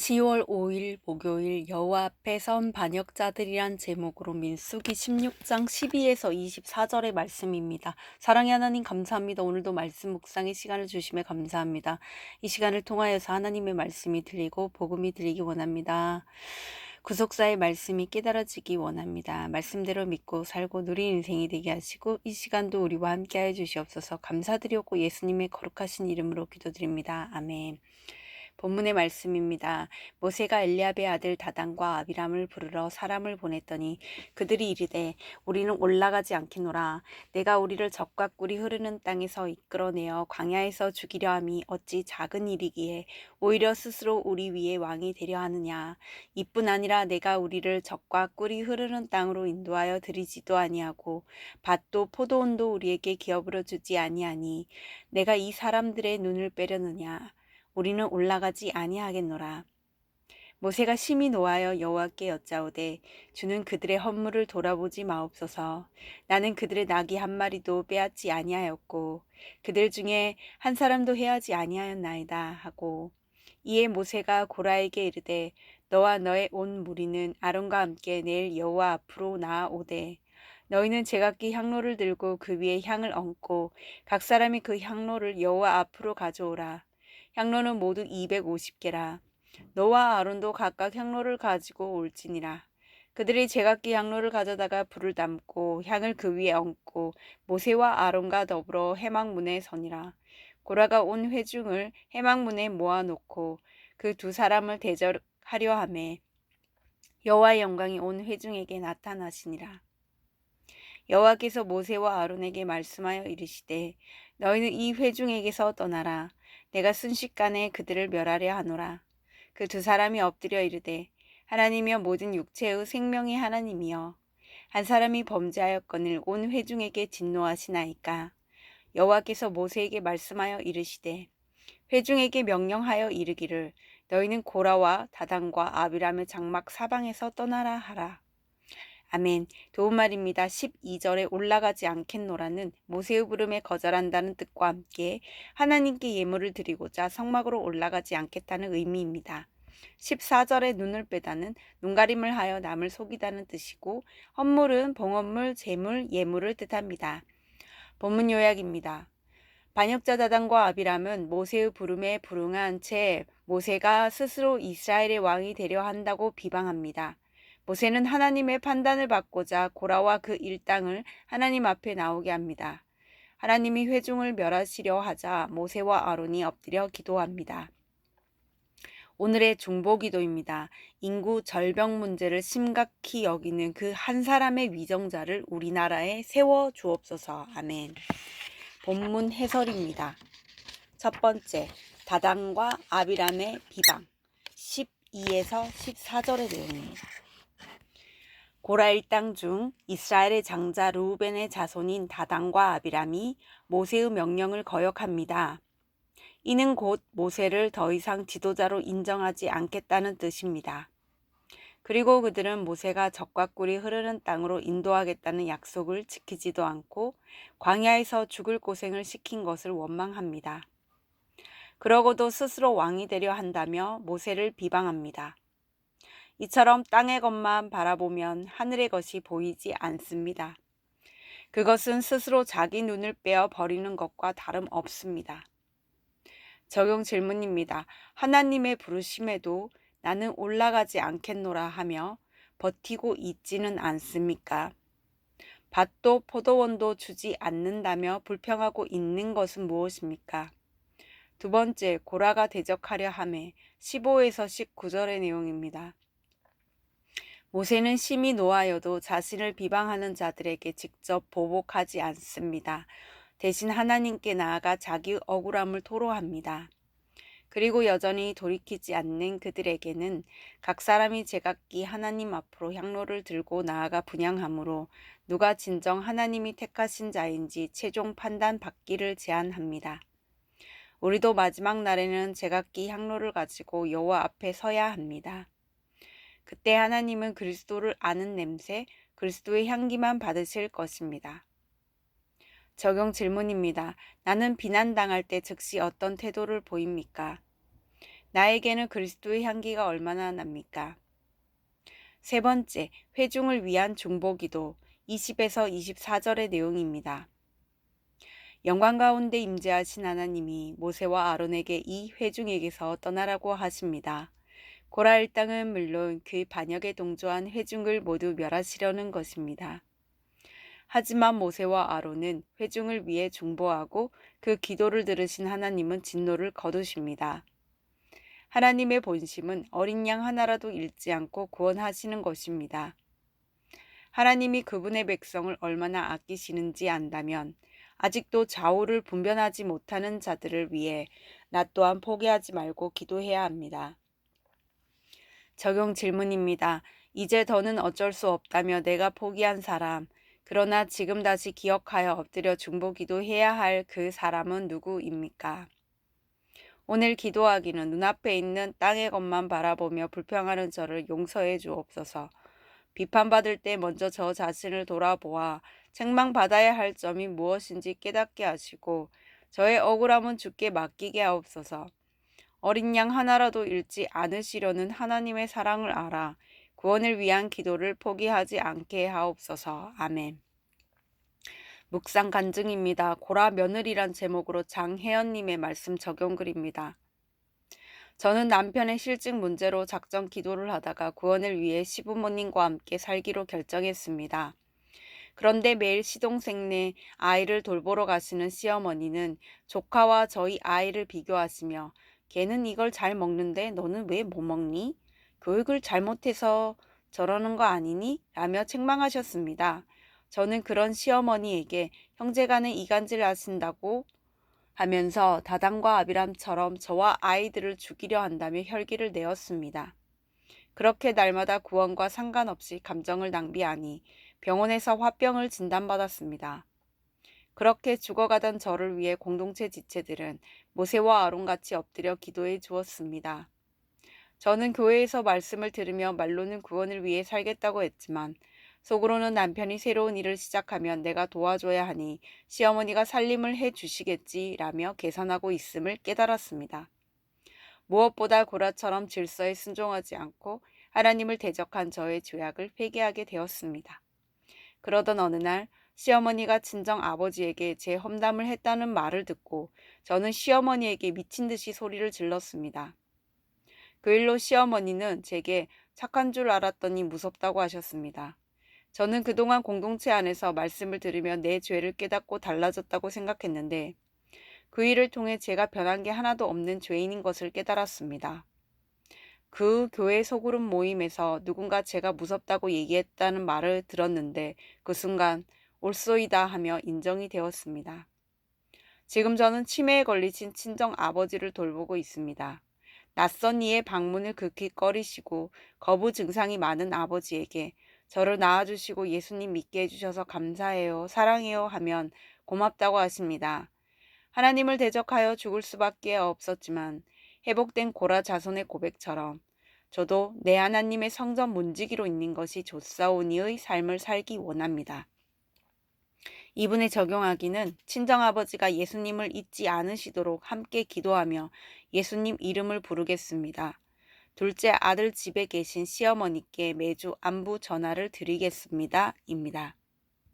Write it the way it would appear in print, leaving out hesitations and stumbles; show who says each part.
Speaker 1: 10월 5일 목요일 여호와 앞에 선 반역자들이란 제목으로 민수기 16장 12에서 24절의 말씀입니다. 사랑의 하나님 감사합니다. 오늘도 말씀 묵상의 시간을 주심에 감사합니다. 이 시간을 통하여서 하나님의 말씀이 들리고 복음이 들리기 원합니다. 구속사의 말씀이 깨달아지기 원합니다. 말씀대로 믿고 살고 누린 인생이 되게 하시고 이 시간도 우리와 함께하여 주시옵소서. 감사드렸고 예수님의 거룩하신 이름으로 기도드립니다. 아멘. 본문의 말씀입니다. 모세가 엘리압의 아들 다단과 아비람을 부르러 사람을 보냈더니 그들이 이르되 우리는 올라가지 않겠노라. 내가 우리를 적과 꿀이 흐르는 땅에서 이끌어내어 광야에서 죽이려 함이 어찌 작은 일이기에 오히려 스스로 우리 위에 왕이 되려 하느냐. 이뿐 아니라 내가 우리를 적과 꿀이 흐르는 땅으로 인도하여 들이지도 아니하고 밭도 포도원도 우리에게 기업으로 주지 아니하니 내가 이 사람들의 눈을 빼려느냐. 우리는 올라가지 아니하겠노라. 모세가 심히 노하여 여호와께 여짜오되 주는 그들의 허물을 돌아보지 마옵소서. 나는 그들의 낙이 한 마리도 빼앗지 아니하였고 그들 중에 한 사람도 해하지 아니하였나이다 하고 이에 모세가 고라에게 이르되 너와 너의 온 무리는 아론과 함께 내일 여호와 앞으로 나아오되 너희는 제각기 향로를 들고 그 위에 향을 얹고 각 사람이 그 향로를 여호와 앞으로 가져오라. 향로는 모두 250개라. 너와 아론도 각각 향로를 가지고 올지니라. 그들이 제각기 향로를 가져다가 불을 담고 향을 그 위에 얹고 모세와 아론과 더불어 회막문에 서니라. 고라가 온 회중을 회막문에 모아놓고 그 두 사람을 대적하려 하매 여호와의 영광이 온 회중에게 나타나시니라. 여호와께서 모세와 아론에게 말씀하여 이르시되 너희는 이 회중에게서 떠나라. 내가 순식간에 그들을 멸하려 하노라. 그 두 사람이 엎드려 이르되 하나님이여 모든 육체의 생명의 하나님이여 한 사람이 범죄하였거늘 온 회중에게 진노하시나이까. 여호와께서 모세에게 말씀하여 이르시되 회중에게 명령하여 이르기를 너희는 고라와 다단과 아비람의 장막 사방에서 떠나라 하라. 아멘. 도움말입니다. 12절에 올라가지 않겠노라는 모세의 부름에 거절한다는 뜻과 함께 하나님께 예물을 드리고자 성막으로 올라가지 않겠다는 의미입니다. 14절에 눈을 빼다는 눈가림을 하여 남을 속이다는 뜻이고 헌물은 봉헌물, 제물, 예물을 뜻합니다. 본문 요약입니다. 반역자 다단과 아비람은 모세의 부름에 불응한 채 모세가 스스로 이스라엘의 왕이 되려 한다고 비방합니다. 모세는 하나님의 판단을 받고자 고라와 그 일당을 하나님 앞에 나오게 합니다. 하나님이 회중을 멸하시려 하자 모세와 아론이 엎드려 기도합니다. 오늘의 중보기도입니다. 인구 절벽 문제를 심각히 여기는 그 한 사람의 위정자를 우리나라에 세워 주옵소서. 아멘. 본문 해설입니다. 첫 번째, 다단과 아비람의 비방 12에서 14절의 내용입니다. 고라 일당 중 이스라엘의 장자 르우벤의 자손인 다단과 아비람이 모세의 명령을 거역합니다. 이는 곧 모세를 더 이상 지도자로 인정하지 않겠다는 뜻입니다. 그리고 그들은 모세가 적과 꿀이 흐르는 땅으로 인도하겠다는 약속을 지키지도 않고 광야에서 죽을 고생을 시킨 것을 원망합니다. 그러고도 스스로 왕이 되려 한다며 모세를 비방합니다. 이처럼 땅의 것만 바라보면 하늘의 것이 보이지 않습니다. 그것은 스스로 자기 눈을 빼어 버리는 것과 다름없습니다. 적용 질문입니다. 하나님의 부르심에도 나는 올라가지 않겠노라 하며 버티고 있지는 않습니까? 밭도 포도원도 주지 않는다며 불평하고 있는 것은 무엇입니까? 두 번째, 고라가 대적하려 하매 15에서 19절의 내용입니다. 모세는 심히 노하여도 자신을 비방하는 자들에게 직접 보복하지 않습니다. 대신 하나님께 나아가 자기 억울함을 토로합니다. 그리고 여전히 돌이키지 않는 그들에게는 각 사람이 제각기 하나님 앞으로 향로를 들고 나아가 분향함으로 누가 진정 하나님이 택하신 자인지 최종 판단받기를 제안합니다. 우리도 마지막 날에는 제각기 향로를 가지고 여호와 앞에 서야 합니다. 그때 하나님은 그리스도를 아는 냄새, 그리스도의 향기만 받으실 것입니다. 적용 질문입니다. 나는 비난당할 때 즉시 어떤 태도를 보입니까? 나에게는 그리스도의 향기가 얼마나 납니까? 세 번째, 회중을 위한 중보기도 20에서 24절의 내용입니다. 영광 가운데 임재하신 하나님이 모세와 아론에게 이 회중에게서 떠나라고 하십니다. 고라 일당은 물론 그 반역에 동조한 회중을 모두 멸하시려는 것입니다. 하지만 모세와 아론은 회중을 위해 중보하고 그 기도를 들으신 하나님은 진노를 거두십니다. 하나님의 본심은 어린 양 하나라도 잃지 않고 구원하시는 것입니다. 하나님이 그분의 백성을 얼마나 아끼시는지 안다면 아직도 좌우를 분별하지 못하는 자들을 위해 나 또한 포기하지 말고 기도해야 합니다. 적용 질문입니다. 이제 더는 어쩔 수 없다며 내가 포기한 사람, 그러나 지금 다시 기억하여 엎드려 중보 기도해야 할 그 사람은 누구입니까? 오늘 기도하기는 눈앞에 있는 땅의 것만 바라보며 불평하는 저를 용서해 주옵소서. 비판받을 때 먼저 저 자신을 돌아보아 책망받아야 할 점이 무엇인지 깨닫게 하시고 저의 억울함은 주께 맡기게 하옵소서. 어린 양 하나라도 잃지 않으시려는 하나님의 사랑을 알아 구원을 위한 기도를 포기하지 않게 하옵소서. 아멘. 묵상 간증입니다. 고라 며느리란 제목으로 장혜연님의 말씀 적용글입니다. 저는 남편의 실직 문제로 작정 기도를 하다가 구원을 위해 시부모님과 함께 살기로 결정했습니다. 그런데 매일 시동생네 아이를 돌보러 가시는 시어머니는 조카와 저희 아이를 비교하시며 걔는 이걸 잘 먹는데 너는 왜 못 먹니? 교육을 잘못해서 저러는 거 아니니? 라며 책망하셨습니다. 저는 그런 시어머니에게 형제간에 이간질 하신다고 하면서 다담과 아비람처럼 저와 아이들을 죽이려 한다며 혈기를 내었습니다. 그렇게 날마다 구원과 상관없이 감정을 낭비하니 병원에서 화병을 진단받았습니다. 그렇게 죽어가던 저를 위해 공동체 지체들은 모세와 아론같이 엎드려 기도해 주었습니다. 저는 교회에서 말씀을 들으며 말로는 구원을 위해 살겠다고 했지만 속으로는 남편이 새로운 일을 시작하면 내가 도와줘야 하니 시어머니가 살림을 해 주시겠지라며 계산하고 있음을 깨달았습니다. 무엇보다 고라처럼 질서에 순종하지 않고 하나님을 대적한 저의 죄악을 회개하게 되었습니다. 그러던 어느 날 시어머니가 친정 아버지에게 제 험담을 했다는 말을 듣고 저는 시어머니에게 미친 듯이 소리를 질렀습니다. 그 일로 시어머니는 제게 착한 줄 알았더니 무섭다고 하셨습니다. 저는 그동안 공동체 안에서 말씀을 들으며 내 죄를 깨닫고 달라졌다고 생각했는데 그 일을 통해 제가 변한 게 하나도 없는 죄인인 것을 깨달았습니다. 그 교회 소그룹 모임에서 누군가 제가 무섭다고 얘기했다는 말을 들었는데 그 순간 옳소이다 하며 인정이 되었습니다. 지금 저는 치매에 걸리신 친정 아버지를 돌보고 있습니다. 낯선 이의 방문을 극히 꺼리시고 거부 증상이 많은 아버지에게 저를 낳아주시고 예수님 믿게 해주셔서 감사해요, 사랑해요 하면 고맙다고 하십니다. 하나님을 대적하여 죽을 수밖에 없었지만 회복된 고라 자손의 고백처럼 저도 내 하나님의 성전 문지기로 있는 것이 좋사오니의 삶을 살기 원합니다. 이분에 적용하기는 친정아버지가 예수님을 잊지 않으시도록 함께 기도하며 예수님 이름을 부르겠습니다. 둘째 아들 집에 계신 시어머니께 매주 안부 전화를 드리겠습니다. 입니다.